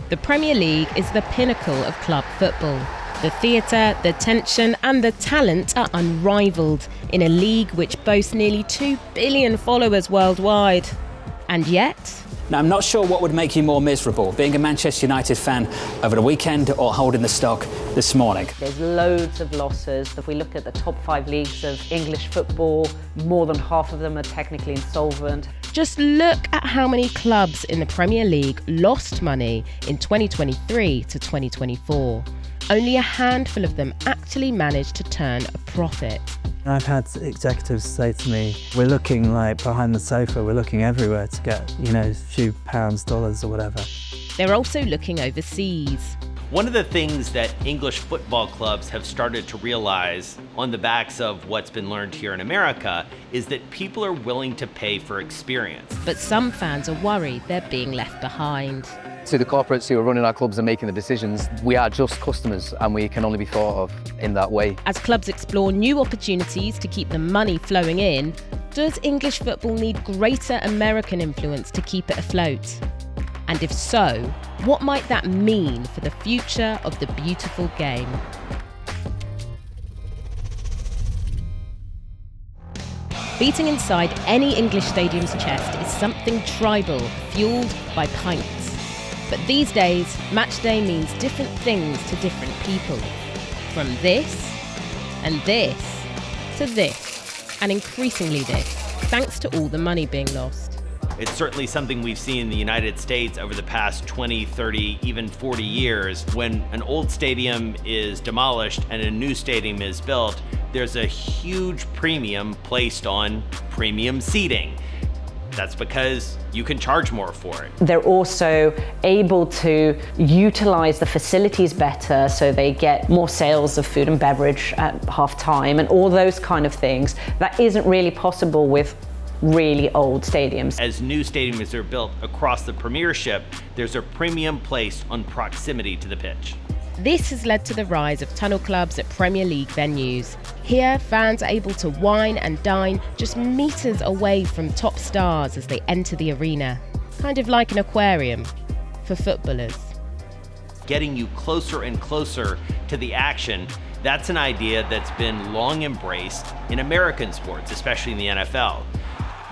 The Premier League is the pinnacle of club football. The theatre, the tension and the talent are unrivaled in a league which boasts nearly 2 billion followers worldwide. And yet... Now, I'm not sure what would make you more miserable, being a Manchester United fan over the weekend or holding the stock this morning. There's loads of losses. If we look at the top 5 leagues of English football, more than half of them are technically insolvent. Just look at how many clubs in the Premier League lost money in 2023 to 2024. Only a handful of them actually managed to turn a profit. I've had executives say to me, we're looking like behind the sofa, we're looking everywhere to get, a few pounds, dollars or whatever. They're also looking overseas. One of the things that English football clubs have started to realize on the backs of what's been learned here in America is that people are willing to pay for experience. But some fans are worried they're being left behind. To the corporates who are running our clubs and making the decisions, we are just customers and we can only be thought of in that way. As clubs explore new opportunities to keep the money flowing in, does English football need greater American influence to keep it afloat? And if so, what might that mean for the future of the beautiful game? Beating inside any English stadium's chest is something tribal, fueled by pints. But these days, match day means different things to different people. From this, and this, to this, and increasingly this, thanks to all the money being lost. It's certainly something we've seen in the United States over the past 20, 30, even 40 years. When an old stadium is demolished and a new stadium is built, there's a huge premium placed on premium seating. That's because you can charge more for it. They're also able to utilize the facilities better, so they get more sales of food and beverage at halftime and all those kind of things. That isn't really possible with really old stadiums. As new stadiums are built across the Premiership, there's a premium placed on proximity to the pitch. This has led to the rise of tunnel clubs at Premier League venues. Here, fans are able to wine and dine just meters away from top stars as they enter the arena. Kind of like an aquarium for footballers. Getting you closer and closer to the action, that's an idea that's been long embraced in American sports, especially in the NFL.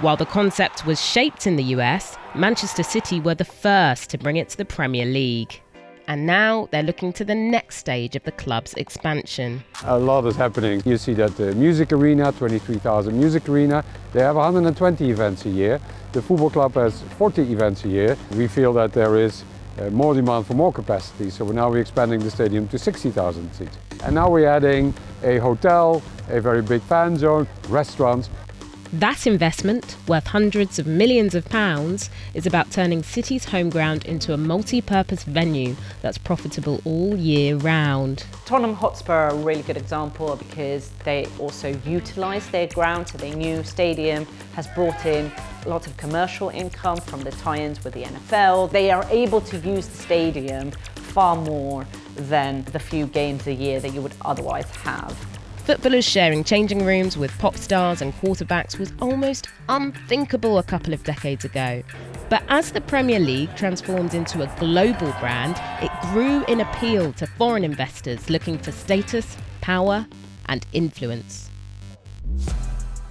While the concept was shaped in the US, Manchester City were the first to bring it to the Premier League. And now they're looking to the next stage of the club's expansion. A lot is happening. You see that the music arena, 23,000 music arena, they have 120 events a year. The football club has 40 events a year. We feel that there is more demand for more capacity, so now we're expanding the stadium to 60,000 seats. And now we're adding a hotel, a very big fan zone, restaurants. That investment, worth hundreds of millions of pounds, is about turning City's home ground into a multi-purpose venue that's profitable all year round. Tottenham Hotspur are a really good example because they also utilise their ground, so their new stadium has brought in a lot of commercial income from the tie-ins with the NFL. They are able to use the stadium far more than the few games a year that you would otherwise have. Footballers sharing changing rooms with pop stars and quarterbacks was almost unthinkable a couple of decades ago. But as the Premier League transformed into a global brand, it grew in appeal to foreign investors looking for status, power, and influence.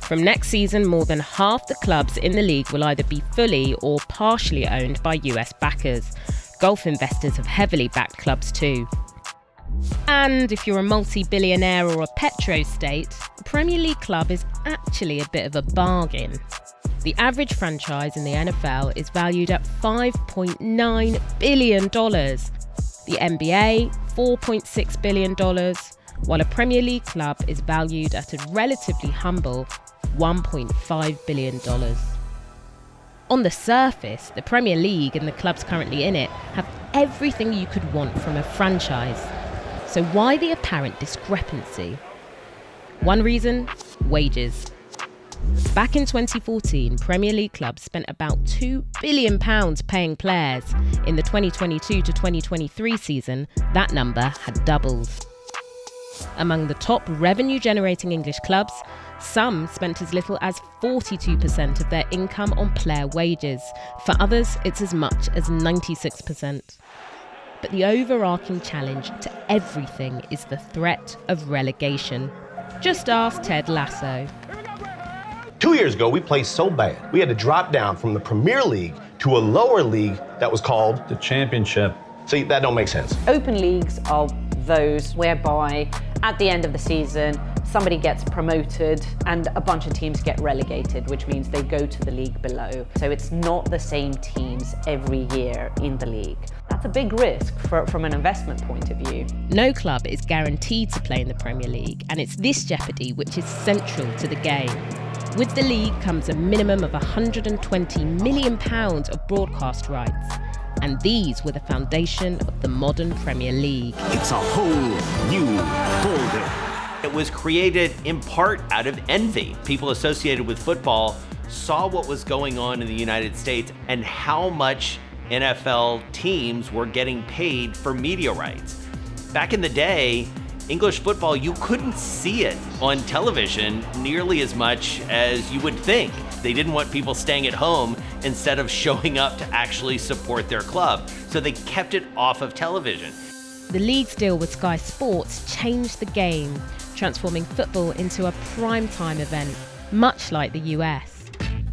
From next season, more than half the clubs in the league will either be fully or partially owned by US backers. Golf investors have heavily backed clubs too. And if you're a multi-billionaire or a petro-state, a Premier League club is actually a bit of a bargain. The average franchise in the NFL is valued at $5.9 billion. The NBA, $4.6 billion, while a Premier League club is valued at a relatively humble $1.5 billion. On the surface, the Premier League and the clubs currently in it have everything you could want from a franchise. So why the apparent discrepancy? One reason, wages. Back in 2014, Premier League clubs spent about £2 billion paying players. In the 2022 to 2023 season, that number had doubled. Among the top revenue-generating English clubs, some spent as little as 42% of their income on player wages. For others, it's as much as 96%. but the overarching challenge to everything is the threat of relegation. Just ask Ted Lasso. 2 years ago, we played so bad, we had to drop down from the Premier League to a lower league that was called the Championship. See, that don't make sense. Open leagues are those whereby at the end of the season, somebody gets promoted and a bunch of teams get relegated, which means they go to the league below. So it's not the same teams every year in the league. That's a big risk from an investment point of view. No club is guaranteed to play in the Premier League, and it's this jeopardy which is central to the game. With the league comes a minimum of £120 million of broadcast rights, and these were the foundation of the modern Premier League. It's a whole new ballgame. It was created in part out of envy. People associated with football saw what was going on in the United States and how much NFL teams were getting paid for media rights. Back in the day, English football, you couldn't see it on television nearly as much as you would think. They didn't want people staying at home instead of showing up to actually support their club, so they kept it off of television. The league's deal with Sky Sports changed the game, transforming football into a primetime event, much like the US.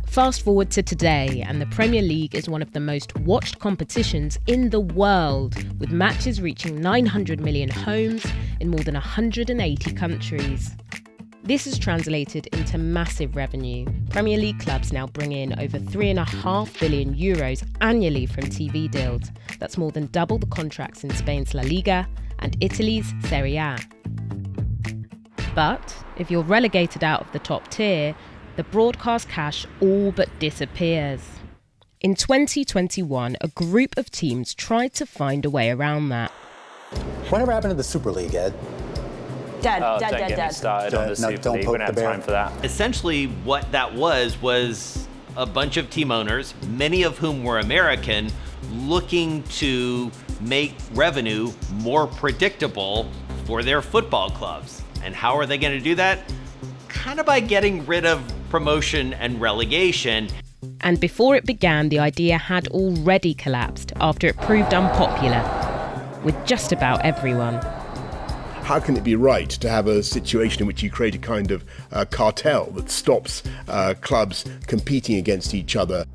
Fast forward to today, and the Premier League is one of the most watched competitions in the world, with matches reaching 900 million homes in more than 180 countries. This has translated into massive revenue. Premier League clubs now bring in over €3.5 billion annually from TV deals. That's more than double the contracts in Spain's La Liga and Italy's Serie A. But if you're relegated out of the top tier, the broadcast cash all but disappears. In 2021, a group of teams tried to find a way around that. Whatever happened to the Super League, Ed? Don't get me started on the Super League. We don't have time for that. Essentially, what that was a bunch of team owners, many of whom were American, looking to make revenue more predictable for their football clubs. And how are they going to do that? Kind of by getting rid of promotion and relegation. And before it began, the idea had already collapsed after it proved unpopular with just about everyone. How can it be right to have a situation in which you create a kind of cartel that stops clubs competing against each other?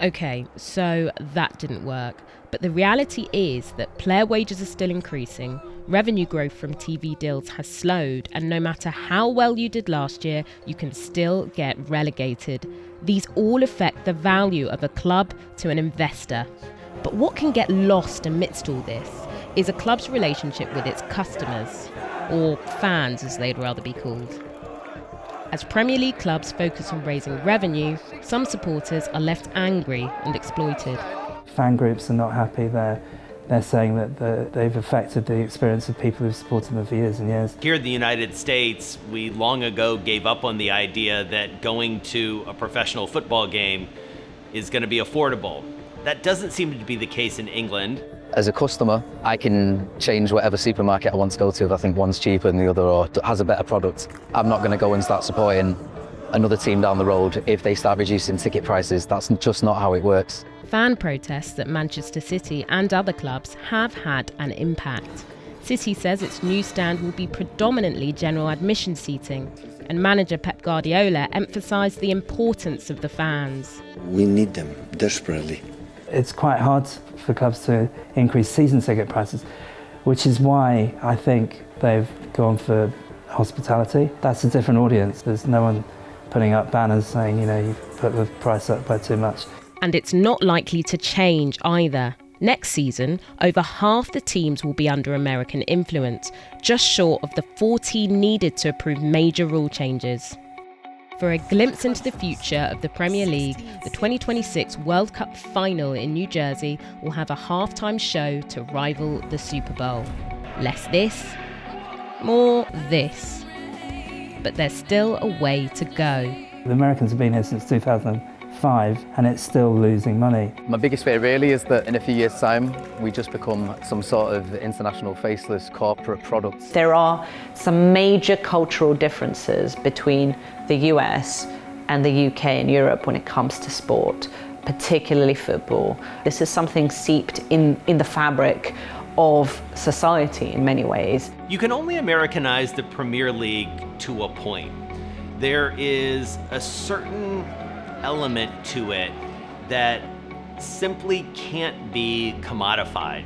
Okay, so that didn't work. But the reality is that player wages are still increasing, revenue growth from TV deals has slowed, and no matter how well you did last year, you can still get relegated. These all affect the value of a club to an investor. But what can get lost amidst all this is a club's relationship with its customers, or fans as they'd rather be called. As Premier League clubs focus on raising revenue, some supporters are left angry and exploited. Fan groups are not happy. They're saying that they've affected the experience of people who've supported them for years and years. Here in the United States, we long ago gave up on the idea that going to a professional football game is going to be affordable. That doesn't seem to be the case in England. As a customer, I can change whatever supermarket I want to go to if I think one's cheaper than the other or has a better product. I'm not going to go and start supporting another team down the road if they start reducing ticket prices. That's just not how it works. Fan protests at Manchester City and other clubs have had an impact. City says its new stand will be predominantly general admission seating, and manager Pep Guardiola emphasised the importance of the fans. We need them desperately. It's quite hard for clubs to increase season ticket prices, which is why I think they've gone for hospitality. That's a different audience. There's no one putting up banners saying, you've put the price up by too much. And it's not likely to change either. Next season, over half the teams will be under American influence, just short of the 14 needed to approve major rule changes. For a glimpse into the future of the Premier League, the 2026 World Cup final in New Jersey will have a halftime show to rival the Super Bowl. Less this, more this. But there's still a way to go. The Americans have been here since 2005 and it's still losing money. My biggest fear really is that in a few years' time we just become some sort of international faceless corporate product. There are some major cultural differences between the US and the UK and Europe when it comes to sport, particularly football. This is something seeped in the fabric of society in many ways. You can only Americanize the Premier League to a point. There is a certain element to it that simply can't be commodified.